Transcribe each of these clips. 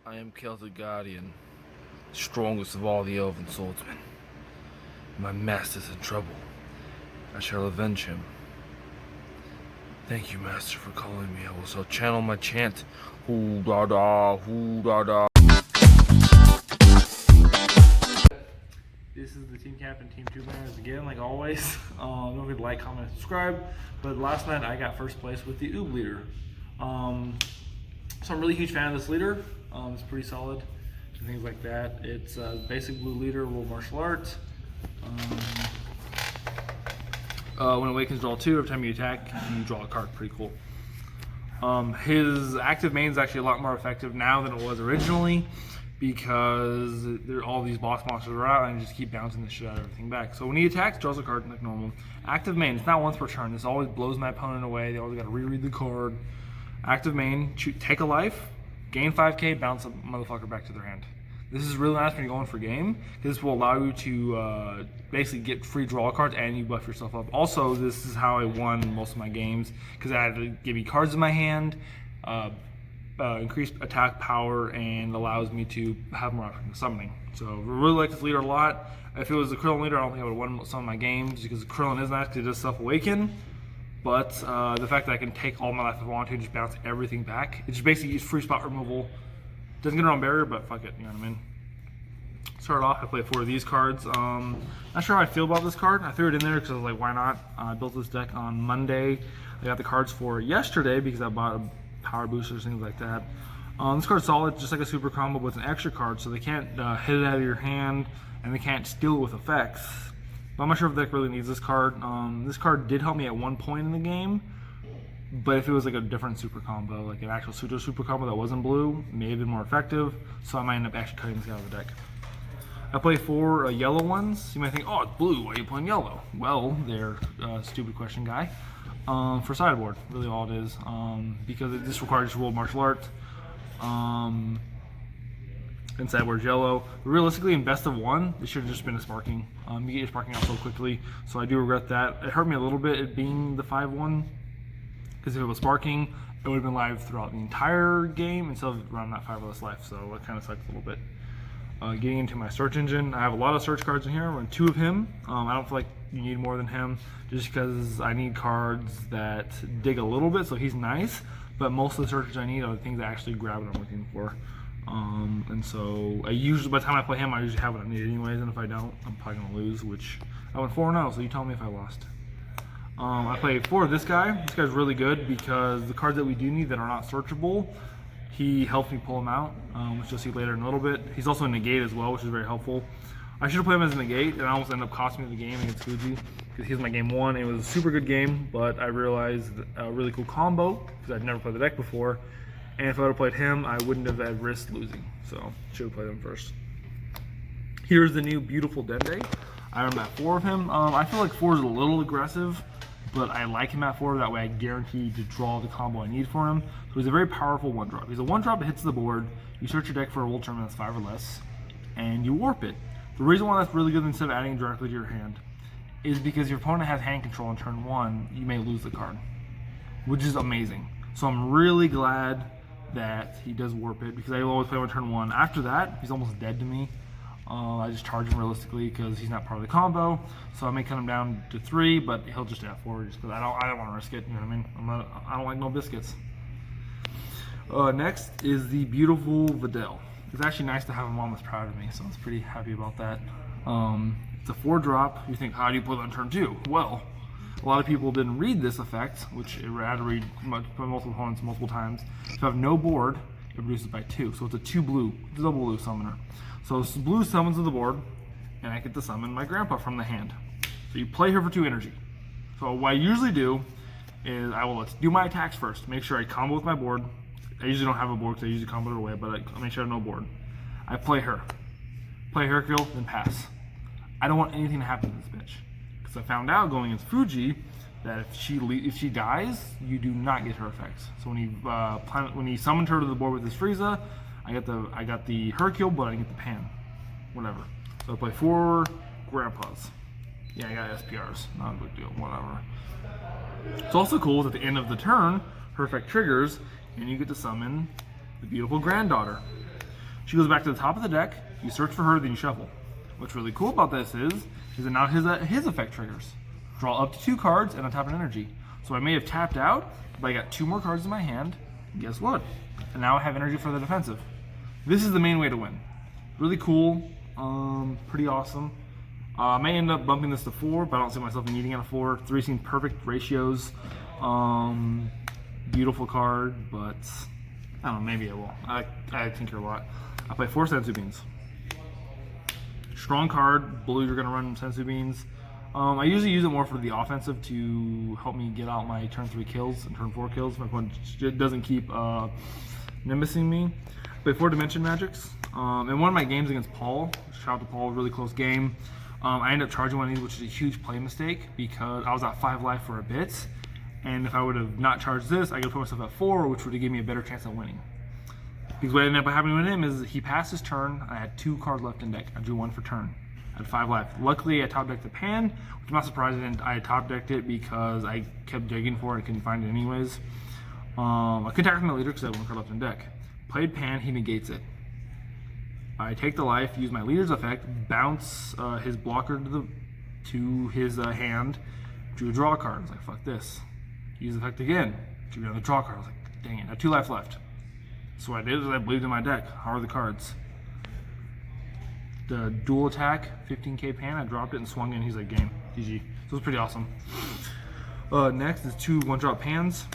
I am Celtic Guardian, strongest of all the elven swordsmen. My master's in trouble. I shall avenge him. Thank you, master, for calling me. I will so channel my chant. Hoo da da, hoo da da. This is the team captain, Team ToooBananas again, like always. Don't forget to like, comment, and subscribe. But last night I got first place with the Oob leader. So I'm a really huge fan of this leader. It's pretty solid and things like that. It's basic blue leader, world martial arts. When it awakens, draw 2. Every time you attack, you draw a card. Pretty cool. His active main is actually a lot more effective now than it was originally, because all these boss monsters are out and you just keep bouncing the shit out of everything back. So when he attacks, draws a card like normal. Active main, it's not once per turn. This always blows my opponent away. They always got to reread the card. Active main, take a life, gain 5k, bounce a motherfucker back to their hand. This is really nice when you're going for game, because this will allow you to basically get free draw cards and you buff yourself up. Also, this is how I won most of my games, because I had to give you cards in my hand, increased attack power, and allows me to have more options of summoning. So I really like this leader a lot. If it was the Krillin leader, I don't think I would have won some of my games, because Krillin is nice because it does self-awaken. But the fact that I can take all my life if I want to, just bounce everything back. It's just basically free spot removal. Doesn't get around barrier, but fuck it, you know what I mean? Start off, I play 4 of these cards. Not sure how I feel about this card. I threw it in there because I was like, why not? I built this deck on Monday. I got the cards for yesterday because I bought power boosters, things like that. This card's solid, just like a super combo, but it's an extra card, so they can't hit it out of your hand, and they can't steal it with effects. But I'm not sure if the deck really needs this card. This card did help me at one point in the game, but if it was like a different super combo, like an actual super combo that wasn't blue, it may have been more effective, so I might end up actually cutting this out of the deck. I play 4 yellow ones. You might think, oh, it's blue, why are you playing yellow? Well, they're stupid question guy. For sideboard, really all it is, because this requires world martial arts. And sideboard's yellow. But realistically, in best of 1, it should have just been a sparking. You get your sparking out so quickly, so I do regret that. It hurt me a little bit, it being the 5-1, because if it was sparking, it would have been live throughout the entire game instead of around that 5 or less life, so it kind of sucks a little bit. Getting into my search engine, I have a lot of search cards in here. I run 2 of him. I don't feel like you need more than him, just because I need cards that dig a little bit, so he's nice, but most of the searches I need are the things that actually grab what I'm looking for. And so I usually, by the time I play him, I usually have what I need anyways, and if I don't, I'm probably gonna lose, which I went 4-0, so you tell me if I lost. I play 4 of this guy. This guy's really good because the cards that we do need that are not searchable, he helps me pull them out, which you'll see later in a little bit. He's also a negate as well, which is very helpful. I should have played him as a negate, and I almost ended up costing me the game against Fuji, because he was my game 1. It was a super good game, but I realized a really cool combo, because I'd never played the deck before, and if I would have played him, I wouldn't have had risked losing, so should have played him first. Here's the new beautiful Dende. I run at 4 of him. I feel like 4 is a little aggressive, but I like him at 4, that way I guarantee to draw the combo I need for him. So he's a very powerful 1-drop. He's a 1-drop that hits the board, you search your deck for a world tournament that's 5 or less, and you warp it. The reason why that's really good instead of adding it directly to your hand is because your opponent has hand control on turn 1, you may lose the card, which is amazing. So I'm really glad that he does warp it, because I always play him on turn 1. After that, he's almost dead to me. I just charge him realistically because he's not part of the combo, so I may cut him down to 3, but he'll just stay at 4 just because I don't want to risk it. You know what I mean? I don't like no biscuits. Next is the beautiful Videl. It's actually nice to have a mom that's proud of me, so I was pretty happy about that. It's a 4-drop. You think, how do you play it on turn 2? Well, a lot of people didn't read this effect, which I had to read multiple opponents multiple times. If you have no board, it reduces by 2, so it's a 2 blue, double blue summoner. So blue summons to the board, and I get to summon my grandpa from the hand. So you play her for 2 energy. So what I usually do is I will do my attacks first. Make sure I combo with my board. I usually don't have a board because I usually combo it away, but I make sure I have no board. I play her. Play Hercule, then pass. I don't want anything to happen to this bitch, because I found out going against Fuji that if she dies, you do not get her effects. So when he summoned her to the board with his Frieza, I got the Hercule, but I didn't get the Pan. Whatever. So I play 4 grandpas. Yeah, I got SPRs. Not a big deal. Whatever. It's also cool at the end of the turn, her effect triggers, and you get to summon the beautiful granddaughter. She goes back to the top of the deck, you search for her, then you shuffle. What's really cool about this is that now his effect triggers. Draw up to 2 cards and untap an energy. So I may have tapped out, but I got 2 more cards in my hand. And guess what? And now I have energy for the defensive. This is the main way to win. Really cool, pretty awesome. I may end up bumping this to 4, but I don't see myself needing it at 4. 3 seems perfect ratios. Beautiful card, but I don't know, maybe I will. I tinker a lot. I play 4 Sensu Beans. Strong card, blue, you're gonna run Sensu Beans. I usually use it more for the offensive to help me get out my turn 3 kills and turn 4 kills. My opponent doesn't keep nimbusing me. Play 4 Dimension Magics. In one of my games against Paul, shout out to Paul, really close game. I ended up charging one of these, which is a huge play mistake because I was at 5 life for a bit. And if I would have not charged this, I could put myself at 4, which would have given me a better chance of winning. Because what ended up happening with him is he passed his turn. I had 2 cards left in deck. I drew 1 for turn. I had 5 life. Luckily, I top decked the pan, which I'm not surprised I top decked it because I kept digging for it and couldn't find it anyways. I couldn't attack from the leader because I had 1 card left in deck. Played pan, he negates it. I take the life, use my leader's effect, bounce his blocker to his hand, drew a draw card. I was like, fuck this. Use the effect again, drew another draw card. I was like, dang it, I have 2 life left. So what I did is I believed in my deck. How are the cards? The dual attack, 15k pan, I dropped it and swung in. He's like, game, GG. So it's pretty awesome. Next is 2 1-drop pans.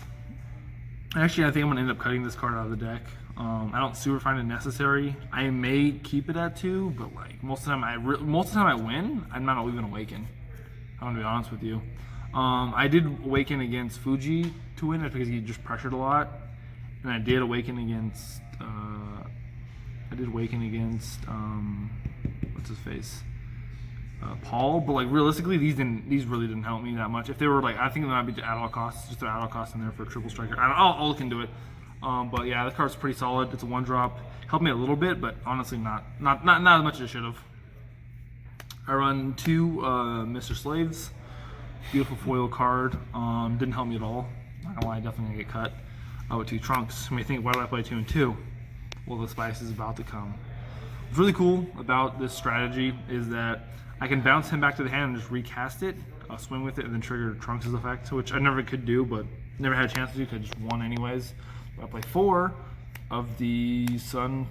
Actually, I think I'm gonna end up cutting this card out of the deck. I don't super find it necessary. I may keep it at 2, but like most of the time I win, I'm not even Awaken. I'm gonna be honest with you. I did Awaken against Fuji to win it because he just pressured a lot, and I did Awaken against. What's his face? Paul. But like realistically, these really didn't help me that much. If they were like, I think they might be at all costs, just an at all cost in there for a triple striker. I'll look into it. But yeah, the card's pretty solid. It's a 1-drop. Helped me a little bit, but honestly not as much as it should have. I run 2 Mr. Slaves. Beautiful foil card. Didn't help me at all. Not gonna lie, definitely gonna get cut. With 2 Trunks. You may think, why do I play 2 and 2? Well, the spice is about to come. What's really cool about this strategy is that I can bounce him back to the hand and just recast it, swing with it, and then trigger Trunks' effect, which I never could do, but never had a chance to do because I just won anyways. But I play 4 of the Sun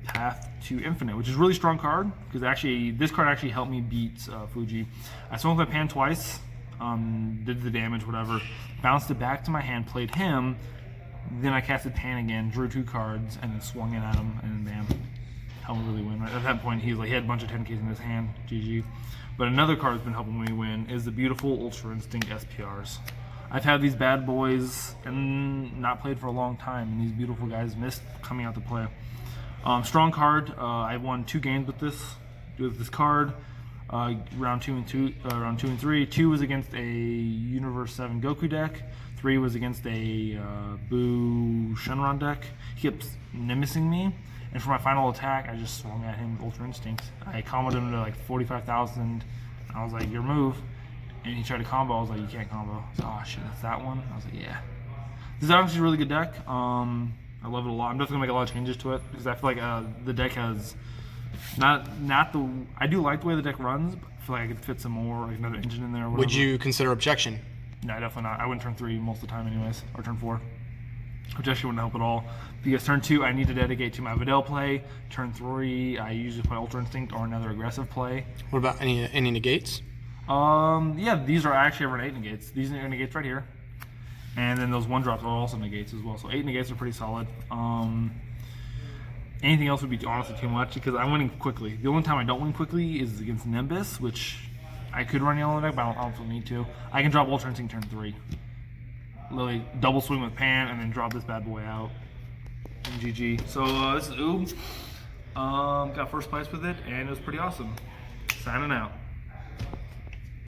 Path to Infinite, which is a really strong card because actually this card actually helped me beat Fuji. I swung with my pan twice, did the damage, whatever, bounced it back to my hand, played him, then I casted pan again, drew 2 cards, and then swung in at him, and bam. Helped me really win. Right at that point, he had a bunch of 10Ks in his hand, GG. But another card that's been helping me win is the beautiful Ultra Instinct SPRs. I've had these bad boys and not played for a long time, and these beautiful guys missed coming out to play. Strong card. I won 2 games with this card. Round 2 and 3. 2 was against a Universe 7 Goku deck. 3 was against a Buu Shenron deck. He kept nimbusing me, and for my final attack, I just swung at him with Ultra Instinct. I comboed him to like 45,000. I was like, your move. And he tried to combo. I was like, you can't combo. I was like, oh shit, that's that one. I was like, yeah. This is actually a really good deck. I love it a lot. I'm definitely gonna make a lot of changes to it because I feel like the deck has not the. I do like the way the deck runs, but I feel like I could fit some more, like another engine in there. Or whatever. Would you consider objection? No, definitely not. I wouldn't turn 3 most of the time, anyways, or turn 4. Objection wouldn't help at all. Because turn 2, I need to dedicate to my Videl play. Turn 3, I usually play Ultra Instinct or another aggressive play. What about any negates? Yeah, these are actually over 8 negates. These are negates right here. And then those 1-drops are also negates as well. So 8 negates are pretty solid. Anything else would be honestly too much because I'm winning quickly. The only time I don't win quickly is against Nimbus, which I could run yellow deck, but I don't need to. I can drop Ultra Instinct turn 3. Literally double swing with pan and then drop this bad boy out. And GG. So this is Oob. Got first place with it and it was pretty awesome. Signing out.